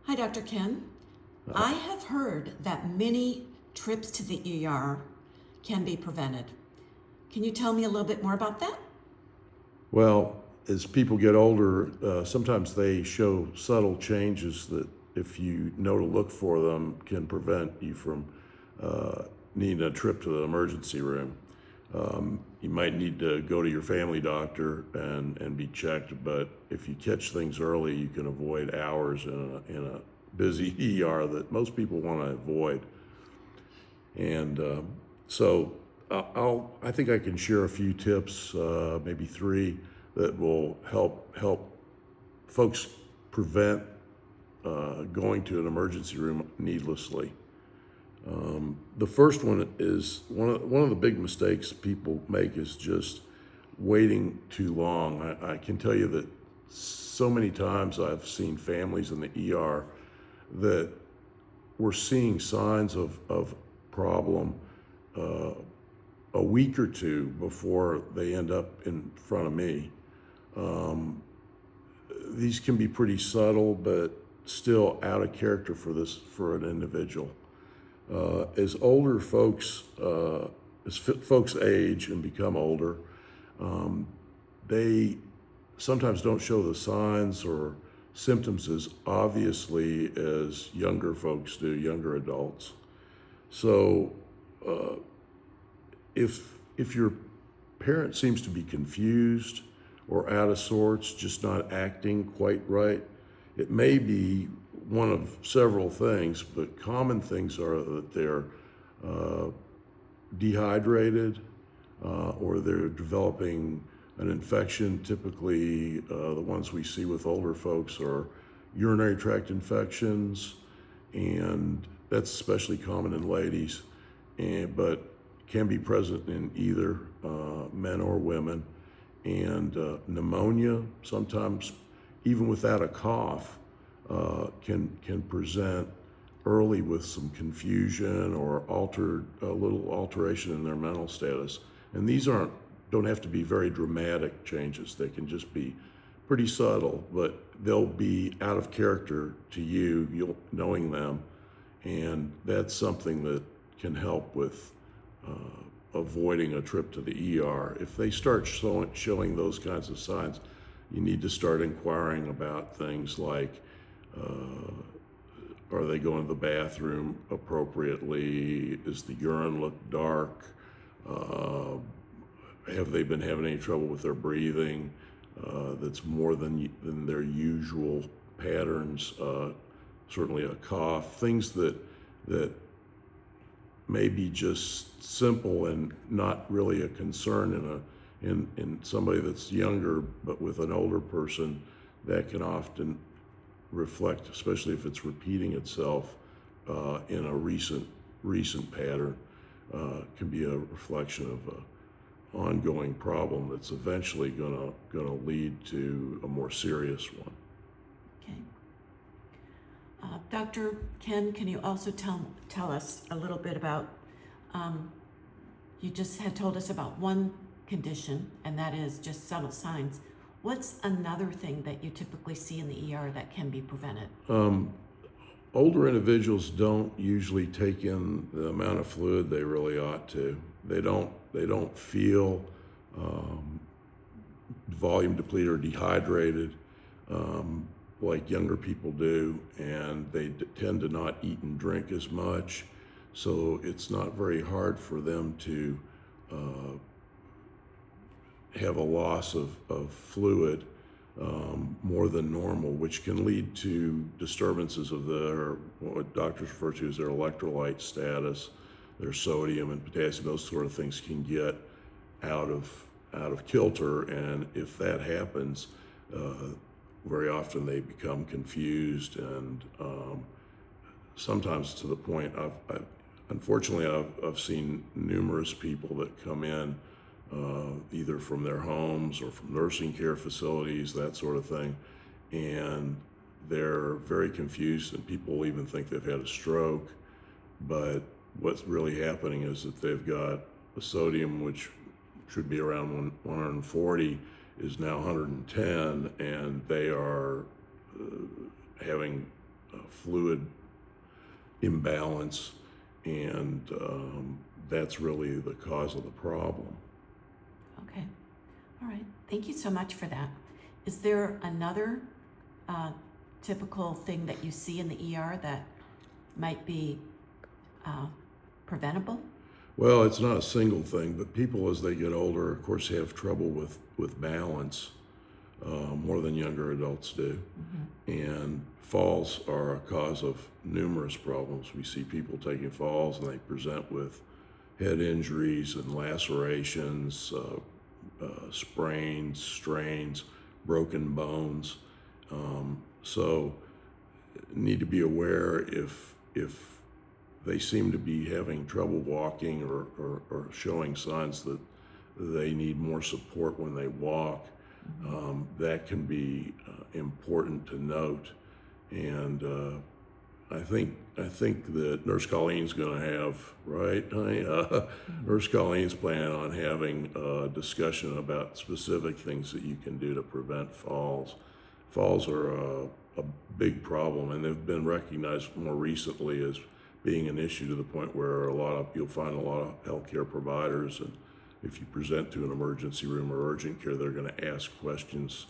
Hi, Dr. Ken. Uh, I have heard that many trips to the ER can be prevented. Can you tell me a little bit more about that? well, as people get older, sometimes they show subtle changes that, if you know to look for them, can prevent you from uh, needing a trip to the emergency room. You might need to go to your family doctor and be checked, but if you catch things early, you can avoid hours in a busy ER that most people want to avoid. And so I think I can share a few tips, maybe three, that will help folks prevent going to an emergency room needlessly. The first one is one of the big mistakes people make is just waiting too long. I can tell you that so many times I've seen families in the ER that were seeing signs of problem uh, a week or two before they end up in front of me. Um, these can be pretty subtle, but still out of character for an individual. As older folks, as folks age and become older, um, they sometimes don't show the signs or symptoms as obviously as younger folks do, younger adults. So uh, if your parent seems to be confused or out of sorts, just not acting quite right, it may be one of several things, but common things are that they're uh, dehydrated or they're developing an infection. Typically, the ones we see with older folks are urinary tract infections, and that's especially common in ladies, but can be present in either men or women. And pneumonia, sometimes even without a cough, can present early with some confusion or altered a little alteration in their mental status. And these don't have to be very dramatic changes. They can just be pretty subtle, but they'll be out of character to you, you'll knowing them, and that's something that can help with avoiding a trip to the ER. If they start showing those kinds of signs, you need to start inquiring about things like uh, are they going to the bathroom appropriately? Is the urine look dark? Uh, have they been having any trouble with their breathing? That's more than their usual patterns. Certainly a cough. Things that may be just simple and not really a concern in somebody that's younger, but with an older person, that can often reflect, especially if it's repeating itself in a recent pattern, can be a reflection of an ongoing problem that's eventually gonna lead to a more serious one. Okay. Dr. Ken, can you also tell us a little bit about, um, you just had told us about one condition, and that is just subtle signs. What's another thing that you typically see in the ER that can be prevented? Um, Older individuals don't usually take in the amount of fluid they really ought to. They don't feel um, volume depleted or dehydrated um, like younger people do, and they tend to not eat and drink as much. So it's not very hard for them to uh, have a loss of fluid more than normal, which can lead to disturbances of their, what doctors refer to as their electrolyte status, their sodium and potassium. Those sort of things can get out of kilter, and if that happens, uh, very often they become confused and sometimes to the point unfortunately I've seen numerous people that come in either from their homes or from nursing care facilities, that sort of thing, and they're very confused, and people even think they've had a stroke, but what's really happening is that they've got a sodium which should be around 140 is now 110, and they are having fluid imbalance, and that's really the cause of the problem. Okay. All right. Thank you so much for that. Is there another typical thing that you see in the ER that might be preventable? Well, it's not a single thing, but people as they get older, of course, have trouble with balance more than younger adults do. And falls are a cause of numerous problems. We see people taking falls and they present with head injuries and lacerations, sprains, strains, broken bones. So need to be aware if they seem to be having trouble walking or showing signs that they need more support when they walk. That can be important to note, and I think that Nurse Colleen's going to have, right, honey? Nurse Colleen's planning on having a discussion about specific things that you can do to prevent falls. Falls are a big problem, and they've been recognized more recently as being an issue to the point where you'll find a lot of healthcare providers, and if you present to an emergency room or urgent care, they're going to ask questions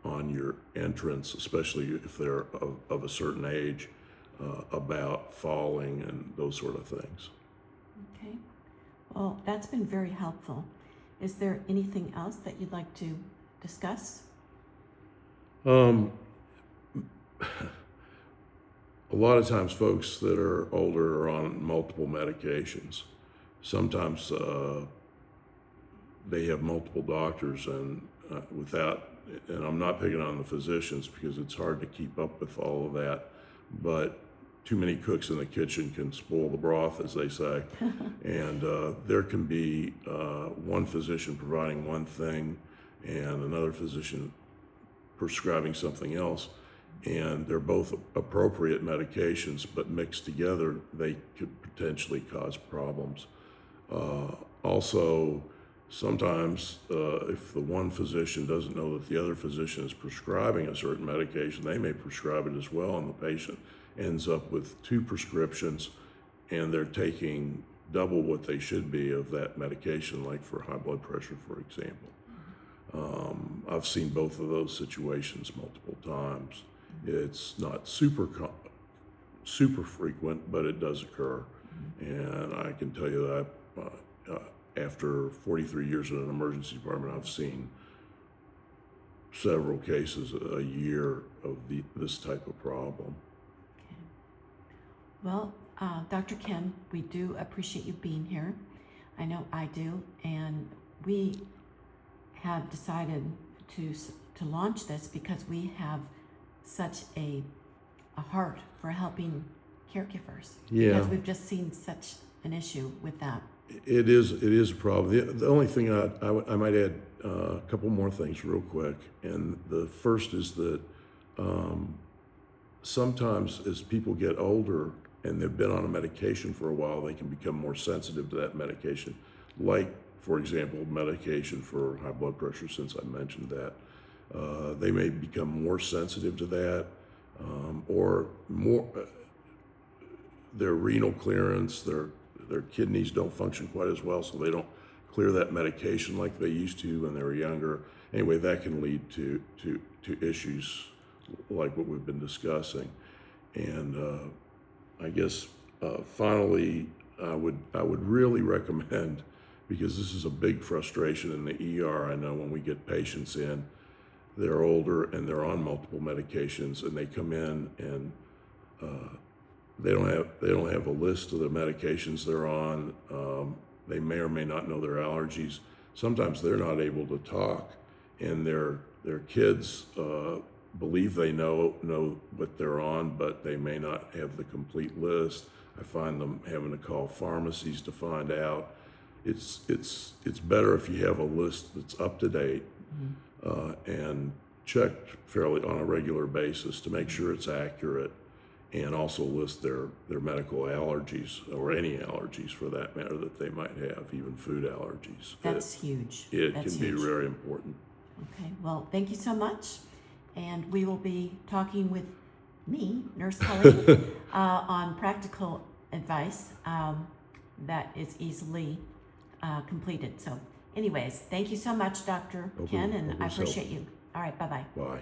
on your entrance, especially if they're of a certain age, about falling and those sort of things. Okay. Well, that's been very helpful. Is there anything else that you'd like to discuss? A lot of times folks that are older are on multiple medications. Sometimes they have multiple doctors, and and I'm not picking on the physicians because it's hard to keep up with all of that, but too many cooks in the kitchen can spoil the broth, as they say. And there can be one physician providing one thing and another physician prescribing something else, and they're both appropriate medications, but mixed together, they could potentially cause problems. Also, sometimes if the one physician doesn't know that the other physician is prescribing a certain medication, they may prescribe it as well, and the patient ends up with two prescriptions, and they're taking double what they should be of that medication, like for high blood pressure, for example. I've seen both of those situations multiple times. It's not super frequent, but it does occur. And I can tell you that after 43 years in an emergency department, I've seen several cases a year of this type of problem. Okay. Well, Dr. Ken, we do appreciate you being here. I know I do, and we have decided to launch this because we have such a heart for helping caregivers. Yeah. Because we've just seen such an issue with that. It is a problem. The only thing I might add a couple more things real quick, and the first is that sometimes as people get older and they've been on a medication for a while, they can become more sensitive to that medication. Like, for example, medication for high blood pressure, since I mentioned that. They may become more sensitive to that, or more, their renal clearance, their kidneys don't function quite as well, so they don't clear that medication like they used to when they were younger. Anyway, that can lead to issues like what we've been discussing. And I guess finally, I would really recommend, because this is a big frustration in the ER. I know when we get patients in, they're older and they're on multiple medications, and they come in and they don't have a list of the medications they're on. They may or may not know their allergies. Sometimes they're not able to talk, and their kids believe they know what they're on, but they may not have the complete list. I find them having to call pharmacies to find out. It's better if you have a list that's up to date and checked fairly on a regular basis to make sure it's accurate, and also list their medical allergies, or any allergies for that matter that they might have, even food allergies. That's huge. It That's can be huge. very important. Okay, well, thank you so much. And we will be talking with me, Nurse Colleen, on practical advice that is easily completed. So anyways, thank you so much, Dr. Hope Ken, it- and hope I it's helpful. appreciate you. All right, bye-bye. Bye.